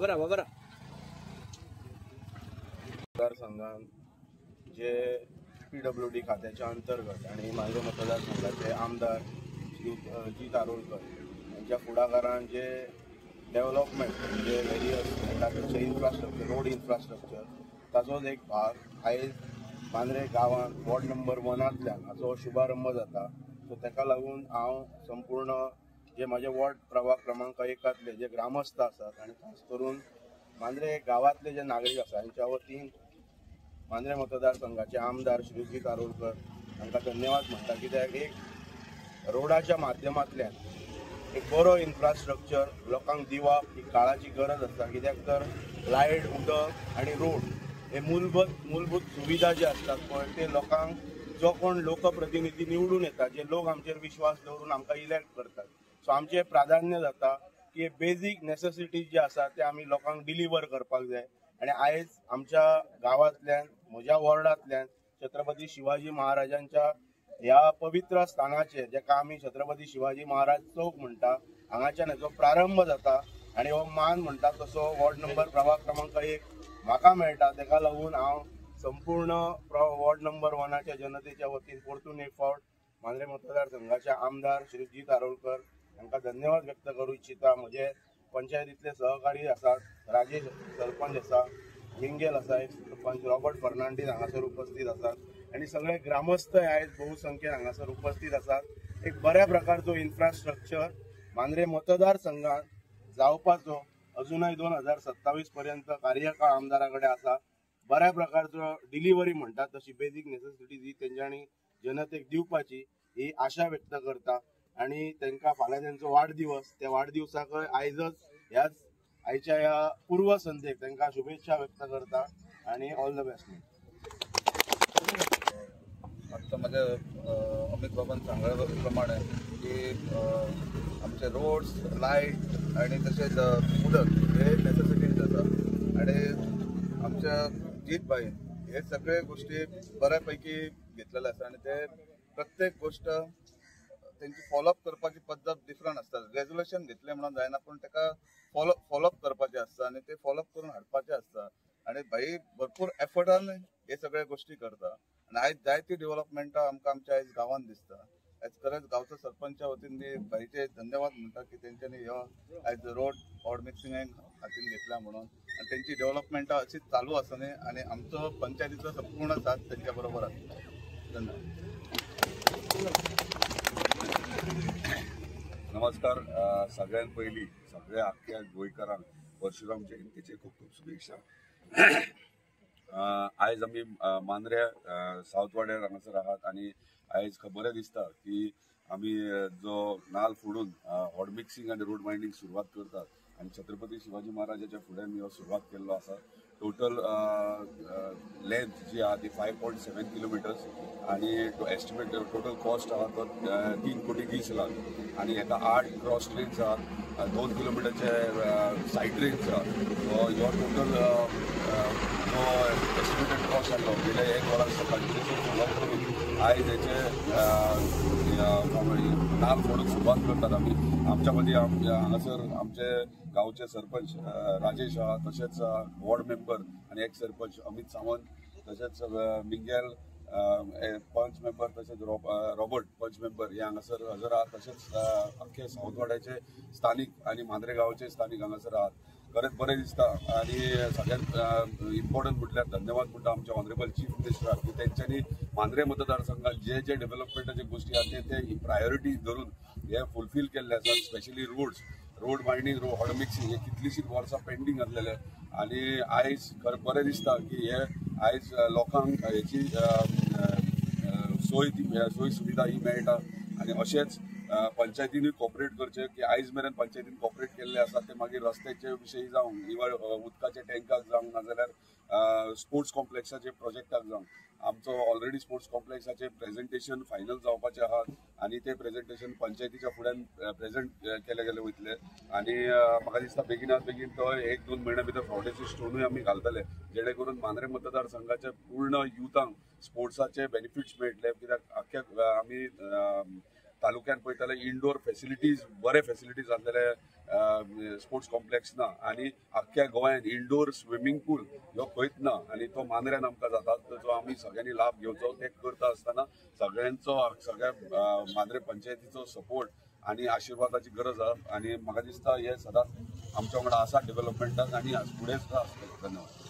बरा मतदारसंघात जे PWD खात्याच्या अंतर्गत आणि मांद्रे मतदारसंघाचे आमदार श्री जी तारोलकर यांच्या पुढाकारान जे डेव्हलपमेंट म्हणजे व्हेरियस इन्फ्रास्ट्रक्चर रोड इन्फ्रास्ट्रक्चर ताचोच एक भाग आयज मांद्रे गांवांत वॉर्ड नंबर 1तल्यान हाचो शुभारंभ जाता. सो ताका लागून हांव संपूर्ण जे माझे वॉर्ड प्रभाग क्रमांक 1तले जे ग्रामस्थ आसात आणि खास करून मांद्रे गावातले जे नागरीक आसा हांच्या वतीन मांद्रे मतदारसंघाचे आमदार श्री जी तारोलकर हांकां धन्यवाद म्हणटा. कित्याक एक रोडाच्या माध्यमांतल्यान एक बरो इन्फ्रास्ट्रक्चर लोकांक दिवप ही काळाची गरज आसा. कित्याक तर लायट उदक आणि रोड हे मूलभूत सुविधा जे असतात पळय ते लोकांक जो कोण लोकप्रतिनिधी निवडून येता जे लोक आमचेर विश्वास दवरून आमकां इलेक्ट करतात. सो आमचे प्राधान्य जाता की बेजीक नेसेसिटीज जे आसा ते आमी लोकांक डिलिव्हर करपाक जाय. आणि आयज आमच्या गावांतल्यान म्हज्या वॉर्डांतल्यान छत्रपती शिवाजी महाराजांच्या ह्या पवित्र स्थानाचेर जेका आमी छत्रपती शिवाजी महाराज चौक म्हणटा हांगाच्यान हेचो प्रारंभ जाता आणि हो मान म्हणटा तसो वॉर्ड नंबर प्रभाग क्रमांक 1 म्हाका मेळटा. ताका लागून हांव संपूर्ण वॉर्ड नंबर 1च्या जनतेच्या वतीन परतून एक फावट मांद्रे मतदारसंघाचे आमदार श्री जी तारोलकर हांकां धन्यवाद व्यक्त करूं इच्छिता. म्हजे पंचायतीतले सहकारी आसात, राजेश सरपंच आसा, मिंगेल आसा, एक सरपंच रॉबर्ट फर्नांडीस हांगासर उपस्थित आसात आणि सगळे ग्रामस्थ आयज बहुसंख्येन हांगासर उपस्थित आसात. एक बऱ्या प्रकारचो इन्फ्रास्ट्रक्चर मांद्रे मतदारसंघात जावपाचो अजूनय 2027 पर्यंत कार्यकाळ आमदारा कडेन आसा. बऱ्या प्रकारचो डिलिव्हरी म्हणटात तशी बेजीक नेसेसिटीज ही तेंच्यांनी जनतेक दिवपाची ही आशा व्यक्त करता. आणि तांकां फाल्यां तेंचो वाडदिवस त्या वाडदिवसाकय आयजच ह्याच आयच्या ह्या पूर्व संध्येक तांकां शुभेच्छा व्यक्त करता आणि ऑल द बेस्ट. आता माझ्या अमित बाबान सांगल्या प्रमाणे की आमचे रोड्स लायट आणि तसेच उदक हे नेसेसिटीज आसा आणि आमच्या जीत बाई हे सगळे गोष्टी बऱ्यापैकी घेतलेले आसा आणि ते प्रत्येक गोष्ट त्यांची फॉलोअप करपाची पद्धत डिफरंट आसता. रेजोल्युशन घेतले म्हणून जायना पण ताका फॉलोअप करपाचे आसता आणि ते फॉलोअप करून हाडपाचे आसता आणि भाई भरपूर एफर्टान हे सगळे गोष्टी करता आणि आयज जायती डेव्हलपमेंटा आमकां आमच्या आयज गांवांत दिसता. आयज खरेंच गांवच्या सरपंचा वतीन मी भाईचे धन्यवाद म्हणटा की तेंच्यांनी ह्यो आयज रोड मिक्सिंगाक हातीन घेतला म्हणून आणि तेंची डेव्हलपमेंटा अशीच चालू आसनी आणि आमचो पंचायतीचो संपूर्ण साथ तेंच्या बरोबर आसता. धन्यवाद. नमस्कार. सगळ्यात पहिली सगळ्या आख्या गोंयकारांक परशुराम जयंतीचे खूप खूप शुभेच्छा. आयज आमी मांद्रे सावथ वाड्यार हांगासर आहात आणि आयज बरें दिसता की आमी जो नाल्ल फोडून हॉट मिक्सिंग आणि रोड बायंडींग सुरवात करतात आणि छत्रपती शिवाजी महाराजाच्या फुड्यान मी सुरवात केल्लो आसा. टोटल लेंथ जी आहा ती 5.7 किलोमिटर्स आणि एस्टिमेट टोटल कॉस्ट आहा तो 3 कोटी 20 लाख आणि हेका 8 क्रॉस ट्रेन्स आहा, 2 किलोमिटरचे सायड ट्रेन्स आहा. सो ह्यो टोटल जो एस्टिमेटेड कॉस्ट आसलो गेल्या 1 वराक सकाळची सुरवात करून आयज हेचे नाल्ल फोडूंक सुरवात करतात आमी. आमच्या मदीं हांगासर आमचे गांवचे सरपंच राजेश आहा, तशेंच वॉर्ड मेंबर आणि एक सरपंच अमित सावंत, तशेंच मिंगेल पंच मेंबर, तशेंच रॉबर्ट पंच मेंबर हे हांगासर हजर आहात. तशेंच अख्खे सावथ वाड्याचे स्थानिक आणि मांद्रे गांवचे स्थानिक हांगासर आहात. खरेंच बरें दिसता आणि सगळ्यात इम्पॉर्टंट म्हटल्यार धन्यवाद म्हणटा आमच्या ऑनरेबल चीफ मिनिस्टराक की तेंच्यांनी मांद्रे मतदारसंघात जे जे डेव्हलपमेंटाचे गोष्टी आहात ते प्रायोरिटी धरून हे फुलफील केल्ले आसात. Specially road binding hot mixing हे कितलीशींच वर्सां पेंडींग आसलेले आणि आयज खरें बरें दिसता की हे आयज लोकांक हेची सोय सुविधा ही मेळटा आणि अशेंच पंचायतींनी कॉपरेट करचे की आयज मेरेन पंचायतीन कॉपरेट केल्ले आसा ते मागीर रस्त्याचे विशयी जावं इवन उदकाचे टँकाक जावं नाजाल्यार स्पोर्ट्स कॉम्प्लेक्साचे प्रोजेक्टाक जावं आमचो ऑलरेडी स्पोर्ट्स कॉम्प्लेक्साचे प्रेझेंटेशन फायनल जावपाचे आहात आणि ते प्रेझेंटेशन पंचायतीच्या फुड्यान प्रेझेंट केले गेले वयतले आणि म्हाका दिसता बेगिनात बेगीन तो 1-2 म्हयन्या भितर फावंडेशन स्टोनूय आमी घालतले जेणे करून मांद्रे मतदारसंघाच्या पूर्ण युथांक स्पोर्ट्साचे बेनिफिट्स मेळटले कित्याक आख्ख्या आमी तालुक्यान पळयताले इंडोर फॅसिलिटीज बरे फॅसिलिटीज आसलेले स्पोर्ट्स कॉम्प्लेक्स ना आणि आख्ख्या गोंयान इंडोर स्विमींग पूल ह्यो खंयच ना आणि तो मांद्र्यान आमकां जाता जो आमी सगळ्यांनी लाभ घेवचो ते करता आसतना सगळ्या मांद्रे पंचायतीचो सपोर्ट आणि आशिर्वादाची गरज आसा आणि म्हाका दिसता हे सदांच आमच्या वांगडा आसा डेव्हलपमेंटाक आणि फुडें सुद्दां आसतलें. धन्यवाद.